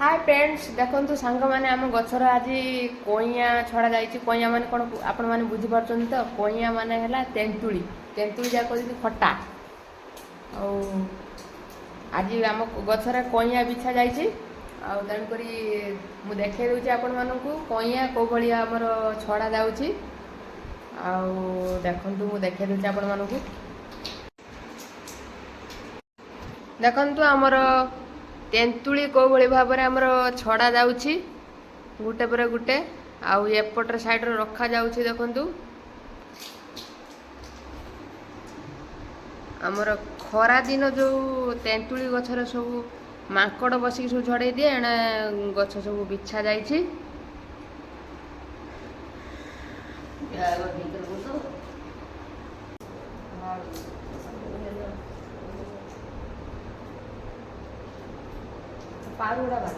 Hi friends देखो सांग मैंने आम गचर आज कईया छड़ा जाइए कईया मान कौन आपण मैंने बुझीपार तो कईया मान है तेंतुली तेंतुली जाक खटा आज आम गचर कईया बिछा जाइए तेणुक मुझे देखे दूसरी आपण मानक कईया कौ भाई आमर छड़ा जाऊँगी देखु मुझे देखे दूसरी आपण मानक देखु आमर तेंतुली कौ भाई भाव में आमर छड़ा जाऊँगी गुटे पर गुटे आउ एपटर साइड रखा जाऊँगी देखु आमर खरा दिन जो तेंतुली गचर सब माकड़ बसिक सब झड़े दिए एणे गछ सब बिछा जाइए पारुड़ा बात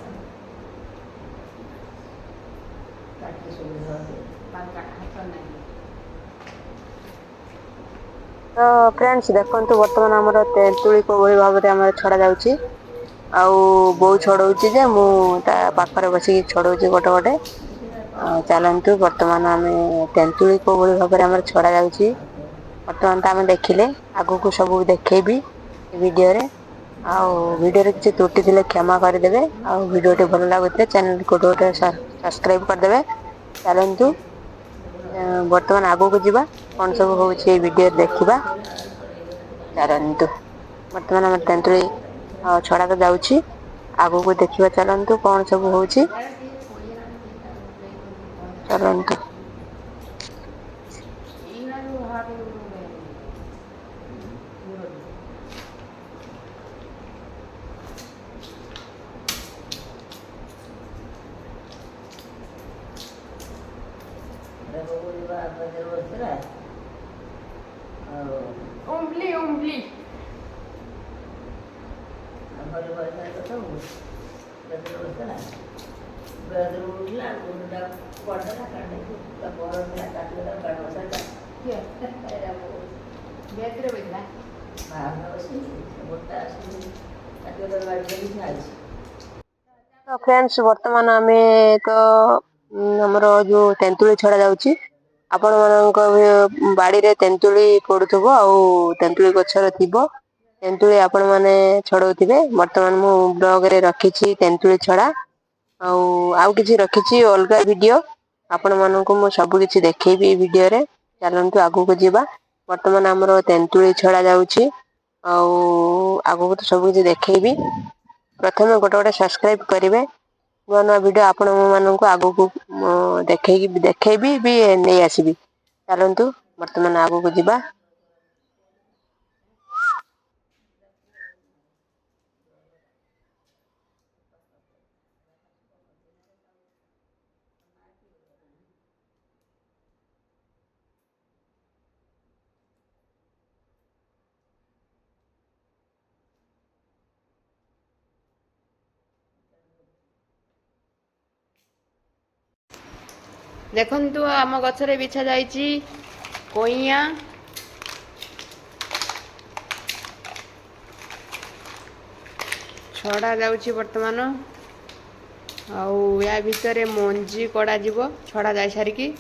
तो फ्रेंड्स देखंतु वर्तमान हमर तेंतुली को भली भाव रे हमर छड़ा जाउची आउ बो छड़ौची जे मु ता पाखरे बसी छड़ौची गोटे गोटे चलंतु वर्तमान आमे तेंतुली को भली भाव रे हमर छड़ा जाउची वर्तमान त आमे देखिले आगु को सब देखेबी वीडियो रे वीडियो रे किछि त्रुटि थिले क्षमा कर देबे वीडियो टे भल लागुते चैनल को गोटे सब्सक्राइब कर देबे चलंतु वर्तमान आगु को जीवा कौन सब होउची वीडियो देखिबा चलंतु वर्तमान हम तेंतुली छड़ा तो जाउची आगु को देखिबा चलंतु कौन सब होउची चलंतु उम्बली उम्बली तो फ्रेंड्स वर्तमान आमे तो हमर जो तेंतुली छड़ा जाउची आपण मानक बाड़ी रे तेंतुली पड़ुथबो तेंतुली गछर थिबो तेंतुली आपण माने छड़ौथिबे वर्तमान मु ब्लॉग रे रखिछि तेंतुली छड़ा आउ किछि रखिछि अलगा वीडियो आपण मानक मु सब किछि देखैबी वीडियो रे चलंतु आगु को जीवा वर्तमान हमर तेंतुली छड़ा जाउची आगु को तो सब किछि देखैबी प्रथमे गोटे गोटे सब्सक्राइब करेंगे नुआ नुआ वीडियो आपण मानक आगु को देखैबी भी नहीं आसीबी चलंतु वर्तमान आगु को जीवा देखंतु आम गछरे बिछा जाइछि कईया छड़ा जाउछि वर्तमान या भितर मंजी कड़ा जीवो छड़ा जाई सारिकी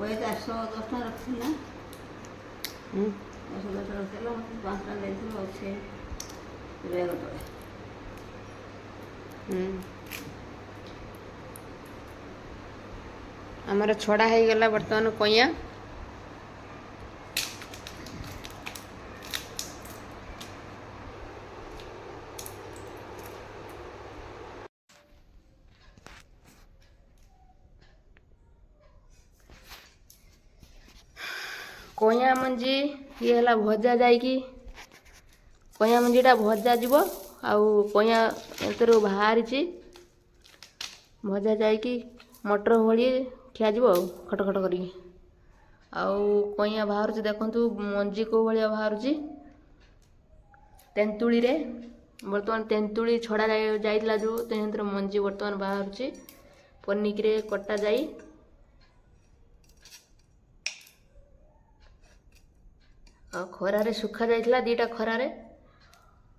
वही 410 टका रखी ना 410 रखिल 5 टका देथिल अच्छे रेग तले आमर छड़ा हो गला वर्तमान कईया कईया मंजी ये है भजा जाइकी कईया मंजीटा भजा जीव आउ कईया एंतर बाहरी भजा जाइकी मटर भली खिया खट खट करी ଆଉ କଇଁଆ ବାହାରୁଛି ଦେଖନ୍ତୁ, ମଞ୍ଜି କେଉଁ ଭଳିଆ ବାହାରୁଛି ତେନ୍ତୁଳିରେ। ବର୍ତ୍ତମାନ ତେନ୍ତୁଳି ଛଡ଼ା ଯାଇଥିଲା ଯେଉଁ, ତେଣୁଥିରେ ମଞ୍ଜି ବର୍ତ୍ତମାନ ବାହାରୁଛି ପନିକିରେ କଟା ଯାଇ। ଆଉ ଖରାରେ ଶୁଖା ଯାଇଥିଲା, 2ଟା ଖରାରେ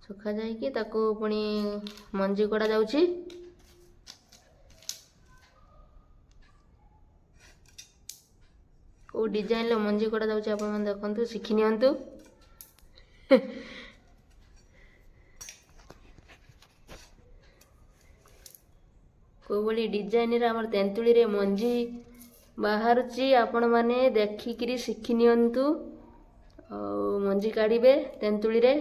ଶୁଖା ଯାଇକି ତାକୁ ପୁଣି ମଞ୍ଜି କଢ଼ା ଯାଉଛି। କେଉଁ ଡିଜାଇନ୍ରେ ମଞ୍ଜି କଢ଼ା ଯାଉଛି ଆପଣମାନେ ଦେଖନ୍ତୁ, ଶିଖି ନିଅନ୍ତୁ। କେଉଁଭଳି ଡିଜାଇନ୍ରେ ଆମର ତେନ୍ତୁଳିରେ ମଞ୍ଜି ବାହାରୁଛି ଆପଣମାନେ ଦେଖିକିରି ଶିଖି ନିଅନ୍ତୁ। ଆଉ ମଞ୍ଜି କାଢ଼ିବେ ତେନ୍ତୁଳିରେ।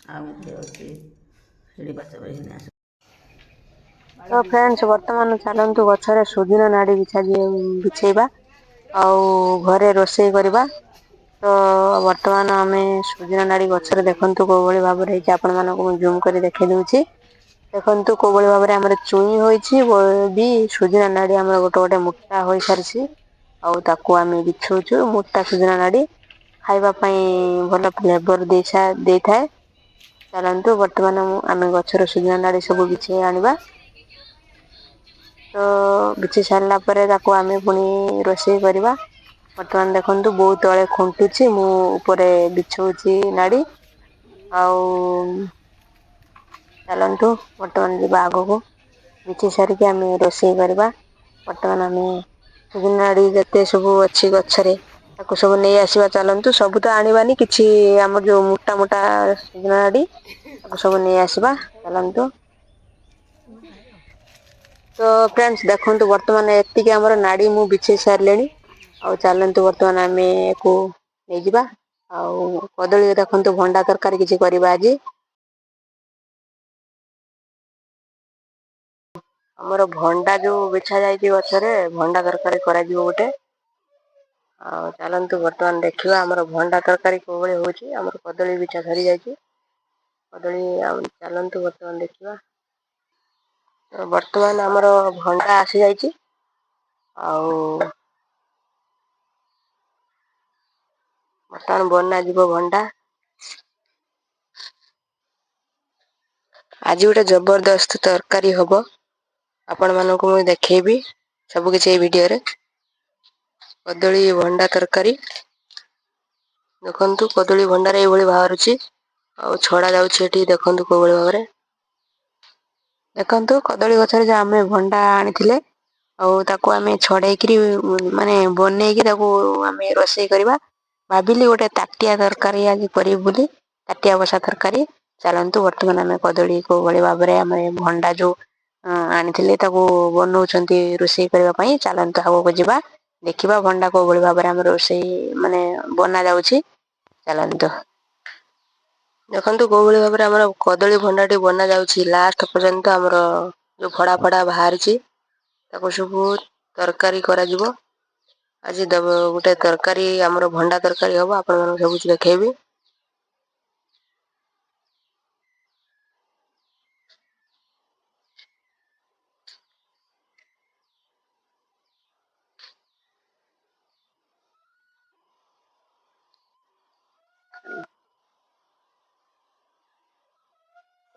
ଆଉ ଅଛି ଶିଳି ପାଚ ବହିନା। ତ ଫ୍ରେଣ୍ଡସ୍, ବର୍ତ୍ତମାନ ଚାଲନ୍ତୁ ଗଛରେ ସୁଜୁନା ନାଡ଼ି ବିଛେଇବା ଆଉ ଘରେ ରୋଷେଇ କରିବା। ତ ବର୍ତ୍ତମାନ ଆମେ ସୁଜୁନା ନାଡ଼ି ଗଛରେ ଦେଖନ୍ତୁ କେଉଁଭଳି ଭାବରେ ହେଇଛି, ଆପଣମାନଙ୍କୁ ମୁଁ ଜୁମ୍ କରି ଦେଖେଇ ଦେଉଛି। ଦେଖନ୍ତୁ କୋଉଭଳି ଭାବରେ ଆମର ଚୁଇଁ ହୋଇଛି ବି ସୁଜୁନା ନାଡ଼ି ଆମର ଗୋଟେ ଗୋଟେ ମୋଟା ହୋଇସାରିଛି। ଆଉ ତାକୁ ଆମେ ବିଛଉଛୁ। ମୋଟା ସୁଜୁନା ନାଡ଼ି ଖାଇବା ପାଇଁ ଭଲ ଫ୍ଲେବର ଦେଇଥାଏ। ଚାଲନ୍ତୁ ବର୍ତ୍ତମାନ ଆମେ ଗଛର ସୁଜୁନା ନାଡ଼ି ସବୁ ବିଛେଇ ଆଣିବା। ତ ବିଛେଇ ସାରିଲା ପରେ ତାକୁ ଆମେ ପୁଣି ରୋଷେଇ କରିବା। ବର୍ତ୍ତମାନ ଦେଖନ୍ତୁ ବୋଉ ତଳେ ଖୁଣ୍ଟୁଛି, ମୁଁ ଉପରେ ବିଛଉଛି ନାଡ଼ି। ଆଉ ଚାଲନ୍ତୁ ବର୍ତ୍ତମାନ ଯିବା ଆଗକୁ। ବିଛେଇ ସାରିକି ଆମେ ରୋଷେଇ କରିବା। ବର୍ତ୍ତମାନ ଆମେ ସୁଜୁନା ନାଡ଼ି ଯେତେ ସବୁ ଅଛି ଗଛରେ ତାକୁ ସବୁ ନେଇ ଆସିବା। ଚାଲନ୍ତୁ, ସବୁ ତ ଆଣିବାନି, କିଛି ଆମର ଯୋଉ ମୋଟା ମୋଟା ସୁଜୁନା ନାଡ଼ି ତାକୁ ସବୁ ନେଇ ଆସିବା ଚାଲନ୍ତୁ। ତ ଫ୍ରେଣ୍ଡସ୍, ଦେଖନ୍ତୁ ବର୍ତ୍ତମାନ ଏତିକି ଆମର ନାଡ଼ି ମୁଁ ବିଛେଇ ସାରିଲିଣି। ଆଉ ଚାଲନ୍ତୁ ବର୍ତ୍ତମାନ ଆମେ ୟାକୁ ନେଇଯିବା। ଆଉ କଦଳୀ ଦେଖନ୍ତୁ, ଭଣ୍ଡା ତରକାରୀ କିଛି କରିବା ଆଜି। ଆମର ଭଣ୍ଡା ଯୋଉ ବିଛା ଯାଇଛି ଗଛରେ, ଭଣ୍ଡା ତରକାରୀ କରାଯିବ ଗୋଟେ। ଆଉ ଚାଲନ୍ତୁ ବର୍ତ୍ତମାନ ଦେଖିବା ଆମର ଭଣ୍ଡା ତରକାରୀ କୋଉ ଭଳି ହଉଛି। ଆମର କଦଳୀ ବିଛା ସରିଯାଇଛି। କଦଳୀ ଆଉ ଚାଲନ୍ତୁ ବର୍ତ୍ତମାନ ଦେଖିବା। ବର୍ତ୍ତମାନ ଆମର ଭଣ୍ଡା ଆସିଯାଇଛି। ଆଉ ବର୍ତ୍ତମାନ ବନା ଯିବ ଭଣ୍ଡା। ଆଜି ଗୋଟେ ଜବରଦସ୍ତ ତରକାରୀ ହବ। ଆପଣ ମାନଙ୍କୁ ମୁଁ ଦେଖେଇବି ସବୁ କିଛି ଏଇ ଭିଡିଓରେ। କଦଳୀ ଭଣ୍ଡା ତରକାରୀ। ଦେଖନ୍ତୁ କଦଳୀ ଭଣ୍ଡାରେ ଏଇଭଳି ବାହାରୁଛି। ଆଉ ଛଡା ଯାଉଛି ଏଠି ଦେଖନ୍ତୁ କୋଉଭଳି ଭାବରେ। ଦେଖନ୍ତୁ କଦଳୀ ଗଛରେ ଯୋଉ ଆମେ ଭଣ୍ଡା ଆଣିଥିଲେ, ଆଉ ତାକୁ ଆମେ ଛଡେଇକିରି ମାନେ ବନେଇକି ତାକୁ ଆମେ ରୋଷେଇ କରିବା। ଭାବିଲି ଗୋଟେ ତାଟିଆ ତରକାରୀ ଆଜି କରିବି ବୋଲି, ତାଟିଆ ବସା ତରକାରୀ। ଚାଲନ୍ତୁ ବର୍ତ୍ତମାନ ଆମେ କଦଳୀ କୋଉ ଭଳି ଭାବରେ ଆମେ ଭଣ୍ଡା ଯୋଉ ଆଣିଥିଲେ ତାକୁ ବନଉଛନ୍ତି ରୋଷେଇ କରିବା ପାଇଁ, ଚାଲନ୍ତୁ ଆଗକୁ ଯିବା। ଦେଖିବା ଭଣ୍ଡା କୋଉ ଭଳି ଭାବରେ ଆମର ରୋଷେଇ ମାନେ ବନା ଯାଉଛି, ଚାଲନ୍ତୁ। ଦେଖନ୍ତୁ କୋଉ ଭଳି ଭାବରେ ଆମର କଦଳୀ ଭଣ୍ଡାଟି ବନା ଯାଉଛି। ଲାଷ୍ଟ ପର୍ଯ୍ୟନ୍ତ ଆମର ଯୋଉ ଫଡା ଫଡା ବାହାରିଛି, ତାକୁ ସବୁ ତରକାରୀ କରାଯିବ। ଆଜି ଗୋଟେ ତରକାରୀ ଆମର ଭଣ୍ଡା ତରକାରୀ ହବ, ଆପଣ ମାନଙ୍କୁ ସବୁ କିଛି ଦେଖେଇବି।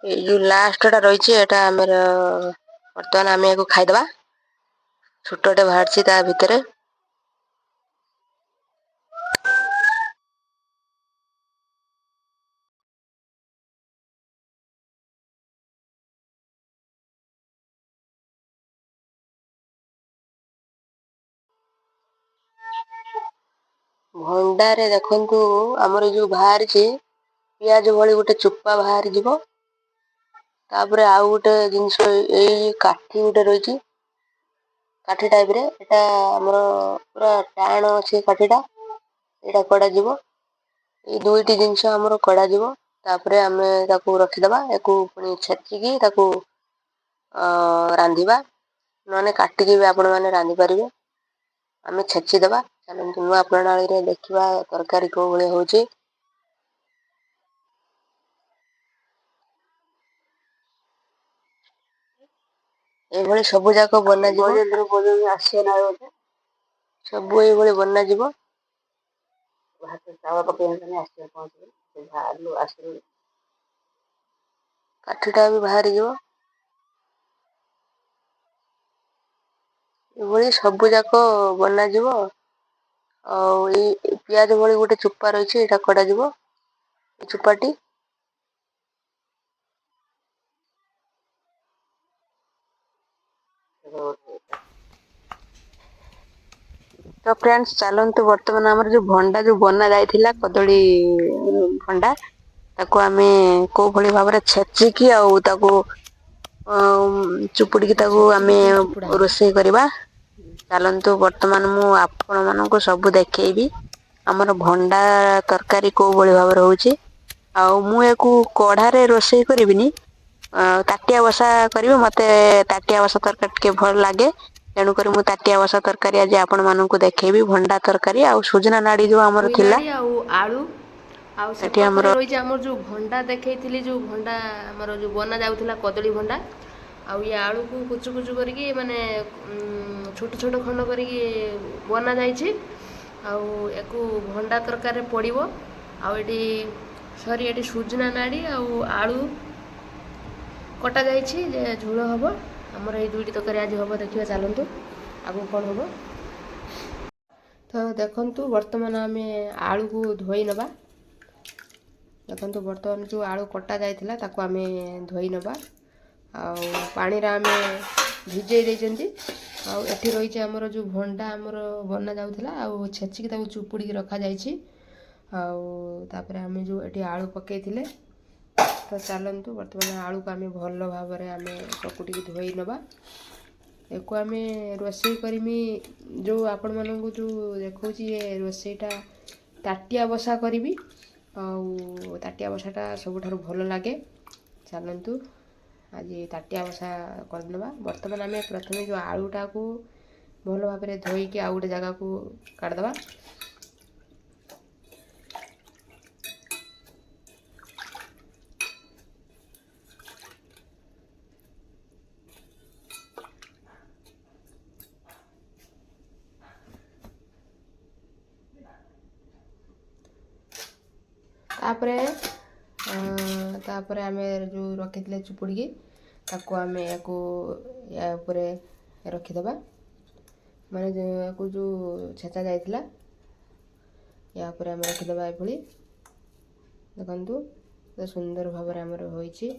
ଏଇ ଯୋଉ ଲାଷ୍ଟ ଟା ରହିଛି, ଏଟା ଆମର ବର୍ତ୍ତମାନ ଆମେ ୟାକୁ ଖାଇଦବା। ଛୋଟଟେ ବାହାରିଛି ତା ଭିତରେ। ଭଣ୍ଡାରେ ଦେଖନ୍ତୁ ଆମର ଯୋଉ ବାହାରିଛି, ପିଆଜ ଭଳି ଗୋଟେ ଚୋପା ବାହାରି ଯିବ। ତାପରେ ଆଉ ଗୋଟେ ଜିନିଷ ଏଇ କାଠି ଗୋଟେ ରହିଛି। କାଠି ଟାଇପ ରେ, ଏଟା ଆମର ପୁରା ଟାଣ ଅଛି କାଠିଟା। ଏଇଟା କଡା ଯିବ। ଏଇ ଦୁଇଟି ଜିନିଷ ଆମର କଡା ଯିବ। ତାପରେ ଆମେ ତାକୁ ରଖିଦବା। ୟାକୁ ପୁଣି ଛେଚିକି ତାକୁ ରାନ୍ଧିବା। ନହେଲେ କାଟିକି ବି ଆପଣ ମାନେ ରାନ୍ଧି ପାରିବେ। ଆମେ ଛେଚିଦେବା। ଚାଲନ୍ତୁ ନୂଆ ପ୍ରଣାଳୀରେ ଦେଖିବା ତରକାରୀ କୋଉ ଭଳି ହଉଛି। ଏଇଭଳି ସବୁ ଯାକ ବନାଯିବ। ସବୁ ଏଇଭଳି ବନାଯିବ। କାଠିଟା ବି ବାହାରିଯିବ। ଏଭଳି ସବୁ ଯାକ ବନାଯିବ। ଆଉ ଏଇ ପିଆଜ ଭଳି ଗୋଟେ ଚୋପା ରହିଛି, ଏଇଟା କଢାଯିବ। ଏ ଚୋପାଟି ତ ଫ୍ରେଣ୍ଡସ୍, ଚାଲନ୍ତୁ ବର୍ତ୍ତମାନ ଆମର ଯୋଉ ଭଣ୍ଡା ଯୋଉ ବନା ଯାଇଥିଲା, କଦଳୀ ଭଣ୍ଡା, ତାକୁ ଆମେ କୋଉ ଭଳି ଭାବରେ ଛେଚିକି ଆଉ ତାକୁ ଚୁପୁଡ଼ିକି ତାକୁ ଛେଚିକି ଆମେ ପୁଣି ଚୁପୁଡ଼ା ହେବ। ରୋଷେଇ କରିବା। ଚାଲନ୍ତୁ ବର୍ତ୍ତମାନ ମୁଁ ଆପଣମାନଙ୍କୁ ସବୁ ଦେଖେଇବି ଆମର ଭଣ୍ଡା ତରକାରୀ କୋଉ ଭଳି ଭାବରେ ହଉଛି। ଆଉ ମୁଁ ୟାକୁ କଢାରେ ରୋଷେଇ କରିବିନି, ତାଟିଆ ବସା କରିବି। ମତେ ତାଟିଆ ବସା ତରକାରୀ ଟିକେ ଭଲ ଲାଗେ, ତେଣୁକରି ମୁଁ ତାଟିଆ ବସା ତରକାରୀ ଆଜି ଆପଣ ମାନଙ୍କୁ ଦେଖେଇବି। ଭଣ୍ଡା ତରକାରୀ ଆଉ ସୁଜନା ନାଡି ଯୋଉ ଆମର ଛୁଇଁ ଥିଲା, ନାଡ଼ି ଆଉ ଆଳୁ, ଆଉ ଏଠି ଆମର ସେପଟରେ ରହିଛି ଆମର ଯେଉଁ ଭଣ୍ଡା ଦେଖେଇଥିଲି, ଯେଉଁ ଭଣ୍ଡା ଆମର ଯେଉଁ ବନା ଯାଉଥିଲା କଦଳୀ ଭଣ୍ଡା। ଆଉ ଇଏ ଆଳୁକୁ କୁଚୁ କୁଚୁ କରିକି ମାନେ ଛୋଟ ଛୋଟ ଖଣ୍ଡ କରିକି ବନା ଯାଇଛି। ଆଉ ୟାକୁ ଭଣ୍ଡା ତରକାରୀରେ ପଡ଼ିବ। ଆଉ ଏଠି ସୁଜନା ନାଡ଼ି ଆଉ ଆଳୁ କଟା ଯାଇଛି, ଯେ ଝୋଳ ହେବ। ଆମର ଏଇ ଦୁଇଟି ତରକାରୀ ଆଜି ହେବ। ଦେଖିବା ଚାଲନ୍ତୁ ଆଗକୁ କ'ଣ ହେବ। ତ ଦେଖନ୍ତୁ ବର୍ତ୍ତମାନ ଆମେ ଆଳୁକୁ ଧୋଇ ନେବା। ଦେଖନ୍ତୁ ବର୍ତ୍ତମାନ ଯେଉଁ ଆଳୁ କଟା ଯାଇଥିଲା ତାକୁ ଆମେ ଧୋଇ ନେବା। ଆଉ ପାଣିରେ ଆମେ ଭିଜେଇ ଦେଇଛନ୍ତି। ଆଉ ଏଠି ରହିଛି ଆମର ଯେଉଁ ଭଣ୍ଡା ଆମର ବନା ଯାଉଥିଲା, ଆଉ ଛେଚିକି ତାକୁ ଚୁପୁଡ଼ିକି ରଖାଯାଇଛି। ଆଉ ତାପରେ ଆମେ ଯେଉଁ ଏଠି ଆଳୁ ପକାଇଥିଲେ, ତ ଚାଲନ୍ତୁ ବର୍ତ୍ତମାନ ଆଳୁକୁ ଆମେ ଭଲ ଭାବରେ ଆମେ ଚକୁଟିକି ଧୋଇ ନେବା। ୟାକୁ ଆମେ ରୋଷେଇ କରିମି, ଯେଉଁ ଆପଣମାନଙ୍କୁ ଯେଉଁ ଦେଖାଉଛି ଏ ରୋଷେଇଟା ତାଟିଆ ବସା କରିବି। ଆଉ ତାଟିଆ ବସାଟା ସବୁଠାରୁ ଭଲ ଲାଗେ। ଚାଲନ୍ତୁ ଆଜି ତାଟିଆ ବସା କରିନେବା। ବର୍ତ୍ତମାନ ଆମେ ପ୍ରଥମେ ଯେଉଁ ଆଳୁଟାକୁ ଭଲ ଭାବରେ ଧୋଇକି ଆଉ ଗୋଟେ ଜାଗାକୁ କାଢ଼ିଦେବା। ତାପରେ ଆମେ ଯେଉଁ ରଖିଥିଲେ ଚୁପୁଡ଼ିକି, ତାକୁ ଆମେ ୟାକୁ ୟା ଉପରେ ରଖିଦେବା। ମାନେ ୟାକୁ ଯେଉଁ ଛେଚା ଯାଇଥିଲା ୟା ଉପରେ ଆମେ ରଖିଦେବା। ଏଭଳି ଦେଖନ୍ତୁ କେତେ ସୁନ୍ଦର ଭାବରେ ଆମର ହୋଇଛି।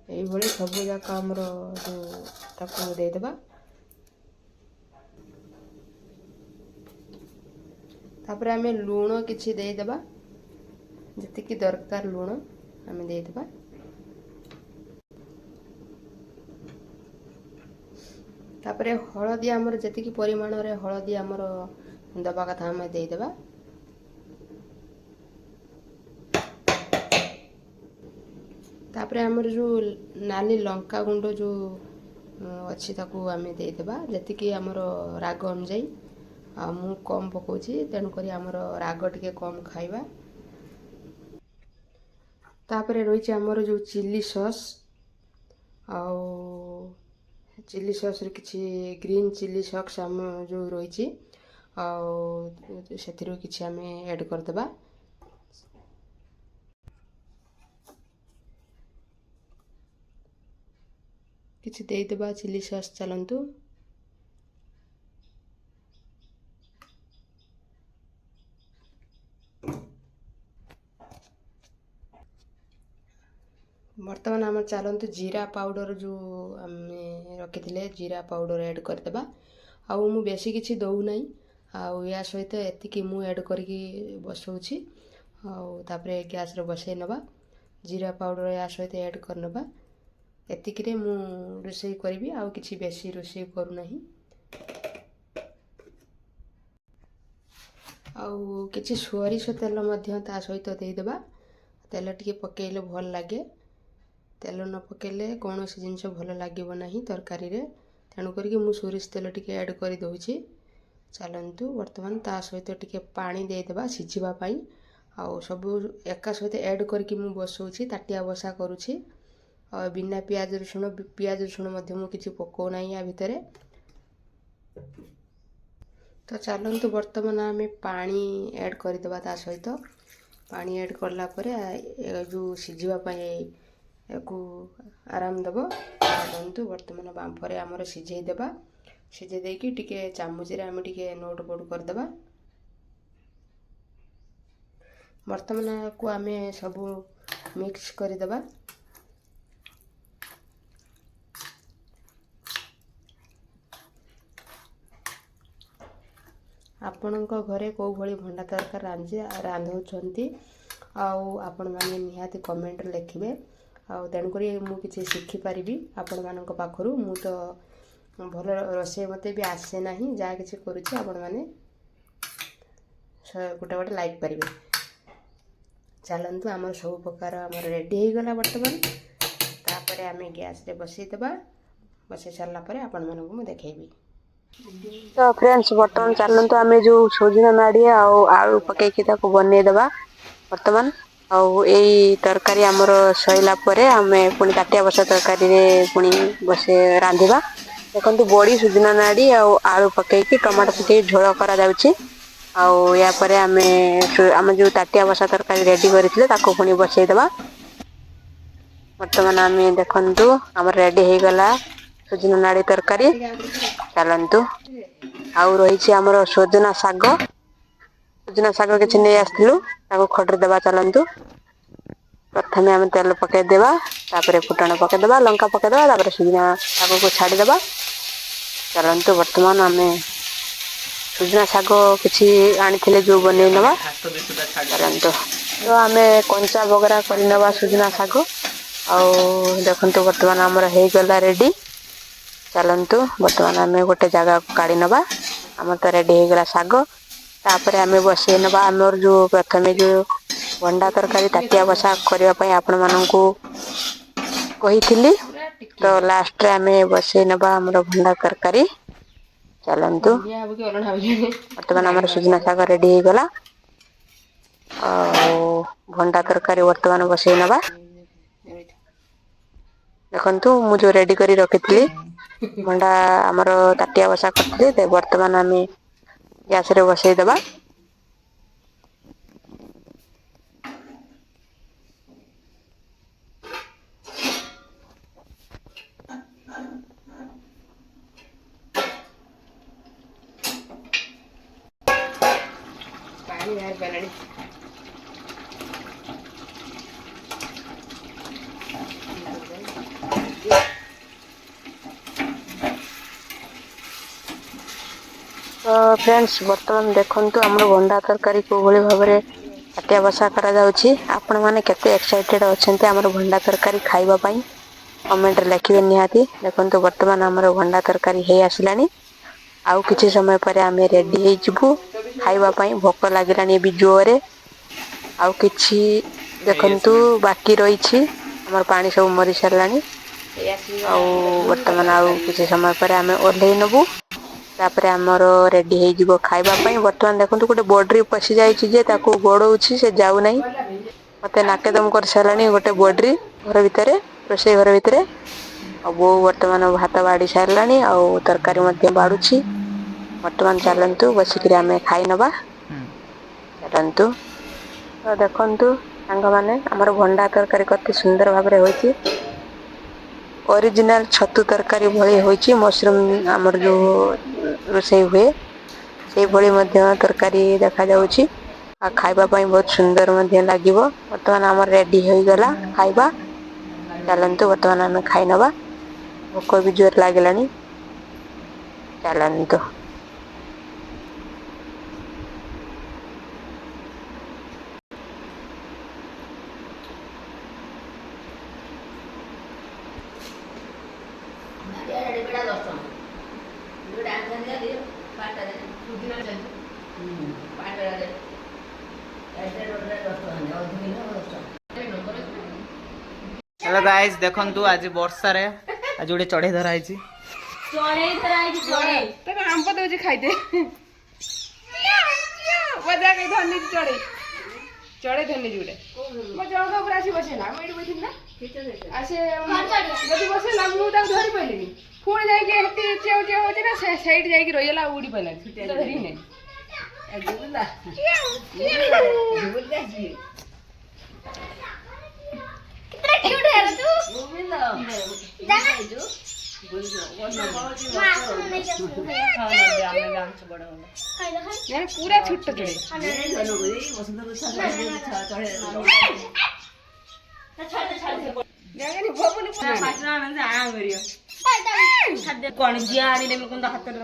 এইଭଳି ସବୁ ଯାକ ଆମର ଯେଉଁ ତାକୁ ଦେଇଦେବା। ତାପରେ ଆମେ ଲୁଣ କିଛି ଦେଇଦେବା, ଯେତିକି ଦରକାର ଲୁଣ ଆମେ ଦେଇଦେବା। ତାପରେ ହଳଦୀ ଆମର ଯେତିକି ପରିମାଣରେ ହଳଦୀ ଆମର ଦେବା କଥା ଆମେ ଦେଇଦେବା। ତାପରେ ଆମର ଯେଉଁ ନାଲି ଲଙ୍କା ଗୁଣ୍ଡ ଯେଉଁ ଅଛି ତାକୁ ଆମେ ଦେଇଦେବା, ଯେତିକି ଆମର ରାଗ ଅନୁଯାୟୀ। ଆଉ ମୁଁ କମ୍ ପକାଉଛି, ତେଣୁକରି ଆମର ରାଗ ଟିକେ କମ୍ ଖାଇବା। ତାପରେ ରହିଛି ଆମର ଯେଉଁ ଚିଲି ସସ୍, ଆଉ ଚିଲି ସସ୍ରେ କିଛି ଗ୍ରୀନ୍ ଚିଲି ସସ୍ ଆମ ଯେଉଁ ରହିଛି, ଆଉ ସେଥିରୁ କିଛି ଆମେ ଆଡ଼୍ କରିଦେବା। କିଛି ଦେଇଦେବା ଚିଲି ସସ୍। ଚାଲନ୍ତୁ ବର୍ତ୍ତମାନ ଆମର ଚାଲନ୍ତୁ ଜିରା ପାଉଡ଼ର ଯେଉଁ ଆମେ ରଖିଥିଲେ, ଜିରା ପାଉଡ଼ର ଆଡ଼୍ କରିଦେବା। ଆଉ ମୁଁ ବେଶୀ କିଛି ଦେଉନାହିଁ, ଆଉ ୟା ସହିତ ଏତିକି ମୁଁ ଆଡ଼୍ କରିକି ବସାଉଛି। ଆଉ ତାପରେ ଗ୍ୟାସ୍ରେ ବସାଇ ନେବା। ଜିରା ପାଉଡ଼ର ୟା ସହିତ ଆଡ଼୍ କରିନେବା। ଏତିକିରେ ମୁଁ ରୋଷେଇ କରିବି, ଆଉ କିଛି ବେଶୀ ରୋଷେଇ କରୁନାହିଁ। ଆଉ କିଛି ସୋରିଷ ତେଲ ମଧ୍ୟ ତା ସହିତ ଦେଇଦେବା। ତେଲ ଟିକେ ପକାଇଲେ ଭଲ ଲାଗେ। ତେଲ ନ ପକାଇଲେ କୌଣସି ଜିନିଷ ଭଲ ଲାଗିବ ନାହିଁ ତରକାରୀରେ, ତେଣୁ କରିକି ମୁଁ ସୋରିଷ ତେଲ ଟିକେ ଆଡ଼୍ କରିଦେଉଛି। ଚାଲନ୍ତୁ ବର୍ତ୍ତମାନ ତା ସହିତ ଟିକେ ପାଣି ଦେଇଦେବା ସିଝିବା ପାଇଁ। ଆଉ ସବୁ ଏକା ସହିତ ଆଡ଼୍ କରିକି ମୁଁ ବସାଉଛି, ତାଟିଆ ବସା କରୁଛି। ଆଉ ବିନା ପିଆଜ ରସୁଣ ମଧ୍ୟ ମୁଁ କିଛି ପକାଉନାହିଁ ୟା ଭିତରେ। ତ ଚାଲନ୍ତୁ ବର୍ତ୍ତମାନ ଆମେ ପାଣି ଆଡ଼୍ କରିଦେବା ତା ସହିତ। ପାଣି ଆଡ଼୍ କଲା ପରେ ଯେଉଁ ସିଝିବା ପାଇଁ ୟାକୁ ଆରାମ ଦେବ। ଚାଲନ୍ତୁ ବର୍ତ୍ତମାନ ବାମ୍ଫରେ ଆମର ସିଝେଇ ଦେବା। ସିଝେଇ ଦେଇକି ଟିକେ ଚାମଚରେ ଆମେ ଟିକେ ନୋଟ ବୋଟ କରିଦେବା। ବର୍ତ୍ତମାନ ୟାକୁ ଆମେ ସବୁ ମିକ୍ସ କରିଦେବା। ଆପଣଙ୍କ ଘରେ କେଉଁ ଭଳି ଭଣ୍ଡା ତରକାରୀ ରାନ୍ଧୁଛନ୍ତି ଆଉ ଆପଣମାନେ ନିହାତି କମେଣ୍ଟରେ ଲେଖିବେ। ଆଉ ତେଣୁକରି ମୁଁ କିଛି ଶିଖିପାରିବି ଆପଣମାନଙ୍କ ପାଖରୁ। ମୁଁ ତ ଭଲ ରୋଷେଇ ମୋତେ ବି ଆସେ ନାହିଁ, ଯାହା କିଛି କରୁଛି ଆପଣମାନେ ଗୋଟେ ଲାଇକ୍ କରିବେ। ଚାଲନ୍ତୁ ଆମର ସବୁ ପ୍ରକାର ଆମର ରେଡ଼ି ହେଇଗଲା ବର୍ତ୍ତମାନ। ତାପରେ ଆମେ ଗ୍ୟାସରେ ବସାଇଦେବା। ବସାଇ ସାରିଲା ପରେ ଆପଣମାନଙ୍କୁ ମୁଁ ଦେଖେଇବି। ତ ଫ୍ରେଣ୍ଡସ୍ ବର୍ତ୍ତମାନ ଚାଲନ୍ତୁ ଆମେ ଯୋଉ ସଜନା ନାଡ଼ି ଆଉ ଆଳୁ ପକେଇକି ତାକୁ ବନେଇଦେବା ବର୍ତ୍ତମାନ। ଆଉ ଏଇ ତରକାରୀ ଆମର ସରିଲା ପରେ ଆମେ ପୁଣି ତାଟିଆ ବସା ତରକାରୀରେ ପୁଣି ରାନ୍ଧିବା। ଦେଖନ୍ତୁ ବଡ଼ି, ସୁଜନା ନାଡ଼ି ଆଉ ଆଳୁ ପକେଇକି ଟମାଟୋ ପକେଇକି ଝୋଳ କରାଯାଉଛି। ଆଉ ୟା ପରେ ଆମେ ଯୋଉ ତାଟିଆ ବସା ତରକାରୀ ରେଡ଼ି କରିଥିଲେ ତାକୁ ପୁଣି ବସେଇଦେବା। ବର୍ତ୍ତମାନ ଆମେ ଦେଖନ୍ତୁ ଆମର ରେଡ଼ି ହେଇଗଲା ସୁଜନା ନାଡ଼ି ତରକାରୀ। ଚାଲନ୍ତୁ ଆଉ ରହିଛି ଆମର ସଜନା ଶାଗ। ସଜନା ଶାଗ କିଛି ନେଇ ଆସିଥିଲୁ, ତାକୁ ଖଡିରେ ଦେବା। ଚାଲନ୍ତୁ ପ୍ରଥମେ ଆମେ ତେଲ ପକେଇଦେବା, ତାପରେ ଫୁଟଣ ପକେଇଦେବା, ଲଙ୍କା ପକେଇଦେବା, ତାପରେ ସୁଜନା ଶାଗକୁ ଛାଡ଼ିଦେବା। ଚାଲନ୍ତୁ ବର୍ତ୍ତମାନ ଆମେ ସୁଜନା ଶାଗ କିଛି ଆଣିଥିଲେ ଯୋଉ ବନେଇ ନେବା। ଚାଲନ୍ତୁ ତ ଆମେ କଞ୍ଚା ବଗରା କରିନେବା ସୁଜନା ଶାଗ। ଆଉ ଦେଖନ୍ତୁ ବର୍ତ୍ତମାନ ଆମର ହେଇଗଲା ରେଡ଼ି। ଚାଲନ୍ତୁ ବର୍ତ୍ତମାନ ଆମେ ଗୋଟେ ଜାଗାକୁ କାଢ଼ି ନେବା। ଆମର ତ ରେଡ଼ି ହେଇଗଲା ଶାଗ। ତାପରେ ଆମେ ବସେଇ ନେବା ଆମର ଯୋଉ ପ୍ରଥମେ ଯୋଉ ଭଣ୍ଡା ତରକାରୀ ତାଟିଆ ବସା କରିବା ପାଇଁ ଆପଣମାନଙ୍କୁ କହିଥିଲି। ତ ଲାଷ୍ଟରେ ଆମେ ବସେଇ ନେବା ଆମର ଭଣ୍ଡା ତରକାରୀ। ଚାଲନ୍ତୁ ବର୍ତ୍ତମାନ ଆମର ସୁଜନା ଶାଗ ରେଡ଼ି ହେଇଗଲା। ଆଉ ଭଣ୍ଡା ତରକାରୀ ବର୍ତ୍ତମାନ ବସେଇ ନେବା। ଦେଖନ୍ତୁ ମୁଁ ଯୋଉ ରେଡ଼ି କରି ରଖିଥିଲି ଭଣ୍ଡା ଆମର ତାଟିଆ ବସା କରିଥିଲି। ବର୍ତ୍ତମାନ ଆମେ ଗ୍ୟାସରେ ବସେଇଦେବା। ପାଣି ବାହାରି ପାରିଲାଣି। ତ ଫ୍ରେଣ୍ଡସ୍ ବର୍ତ୍ତମାନ ଦେଖନ୍ତୁ ଆମର ଭଣ୍ଡା ତରକାରୀ କୋଉଭଳି ଭାବରେ ତାଟିଆ ବସା କରାଯାଉଛି। ଆପଣମାନେ କେତେ ଏକ୍ସାଇଟେଡ୍ ଅଛନ୍ତି ଆମର ଭଣ୍ଡା ତରକାରୀ ଖାଇବା ପାଇଁ କମେଣ୍ଟରେ ଲେଖିବେ ନିହାତି। ଦେଖନ୍ତୁ ବର୍ତ୍ତମାନ ଆମର ଭଣ୍ଡା ତରକାରୀ ହେଇ ଆସିଲାଣି। ଆଉ କିଛି ସମୟ ପରେ ଆମେ ରେଡ଼ି ହେଇଯିବୁ ଖାଇବା ପାଇଁ। ଭୋକ ଲାଗିଲାଣି ବି ଜୋରରେ। ଆଉ କିଛି ଦେଖନ୍ତୁ ବାକି ରହିଛି। ଆମର ପାଣି ସବୁ ମରି ସାରିଲାଣି। ଆଉ ବର୍ତ୍ତମାନ ଆଉ କିଛି ସମୟ ପରେ ଆମେ ଓହ୍ଲେଇ ନେବୁ। ତାପରେ ଆମର ରେଡ଼ି ହେଇଯିବ ଖାଇବା ପାଇଁ। ବର୍ତ୍ତମାନ ଦେଖନ୍ତୁ ଗୋଟେ ବଡ୍ରି ପଶି ଯାଇଛି ଯେ ତାକୁ ଗୋଡଉଛି, ସେ ଯାଉନାହିଁ। ମତେ ନାକେଦମ କରିସାରିଲାଣି ଗୋଟେ ବଡ୍ରି ଘର ଭିତରେ, ରୋଷେଇ ଘର ଭିତରେ। ଆଉ ବୋଉ ବର୍ତ୍ତମାନ ଭାତ ବାଢି ସାରିଲାଣି, ଆଉ ତରକାରୀ ମଧ୍ୟ ବାଢୁଛି। ବର୍ତ୍ତମାନ ଚାଲନ୍ତୁ ବସିକିରି ଆମେ ଖାଇ ନେବା। ଚାଲନ୍ତୁ ତ ଦେଖନ୍ତୁ ସାଙ୍ଗମାନେ ଆମର ଭଣ୍ଡା ତରକାରୀ କେତେ ସୁନ୍ଦର ଭାବରେ ହୋଇଛି। ଅରିଜିନାଲ ଛତୁ ତରକାରୀ ଭଳି ହୋଇଛି। ମସରୁମ ଆମର ଯୋଉ ରୋଷେଇ ହୁଏ ସେଇଭଳି ମଧ୍ୟ ତରକାରୀ ଦେଖାଯାଉଛି। ଆଉ ଖାଇବା ପାଇଁ ବହୁତ ସୁନ୍ଦର ମଧ୍ୟ ଲାଗିବ। ବର୍ତ୍ତମାନ ଆମର ରେଡି ହେଇଗଲା ଖାଇବା। ଚାଲନ୍ତୁ ବର୍ତ୍ତମାନ ଆମେ ଖାଇ ନେବା। ଭୋକ ବି ଜୋର ଲାଗିଲାଣି। ଚାଲନ୍ତୁ। हेलो गाइस देखंतु आज वर्षा रे आज गोटे चढ़ई धरा है। आंब दौर खाईदे मजा कही धनी चढ़े ଚଢେଇ ଧରିଲି ଯୋଉଟା ମୋ ଜଣଙ୍କ ଉପରେ ଆସି ବସେଇଲା ମୁଁ ଏଠି ବସିଲି ନା ଆସେ ଯଦି ବସେଇଲା ମୁଁ ତାକୁ ଧରି ପାରିଲିନି ପୁଣି ଯାଇକି ହେଠି ଚେଉ ଚେଉ ହଉଛି ନା ସେଇଠି ଯାଇକି ରହିଗଲା ଆଉ ଉଡ଼ି ପାରିଲାନି ଧରିକି ନାହିଁ ପୁରା ଛୋଟ ଚଢେଇ କଣ ଜିଆ ଆଣିଲେ ମୁଁ ହାତରେ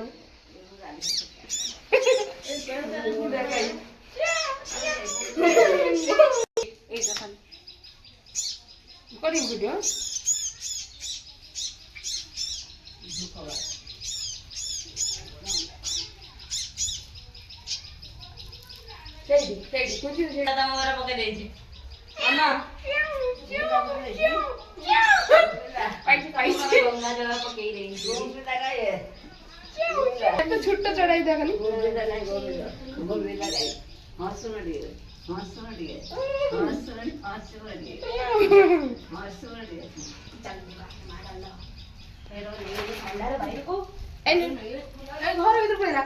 କରିବୁ ଭିଡ଼ିଓ ସେଇଠି ସେଇଠି କୁଞ୍ଚି ତମ ଘରେ ପକେଇ ଦେଇଛି ପକେଇ ଦେଇଛି ଛୋଟ ଚଢାଇ ଦେ ଖାଲି ଘର ଭିତରେ ପଳେଇଲା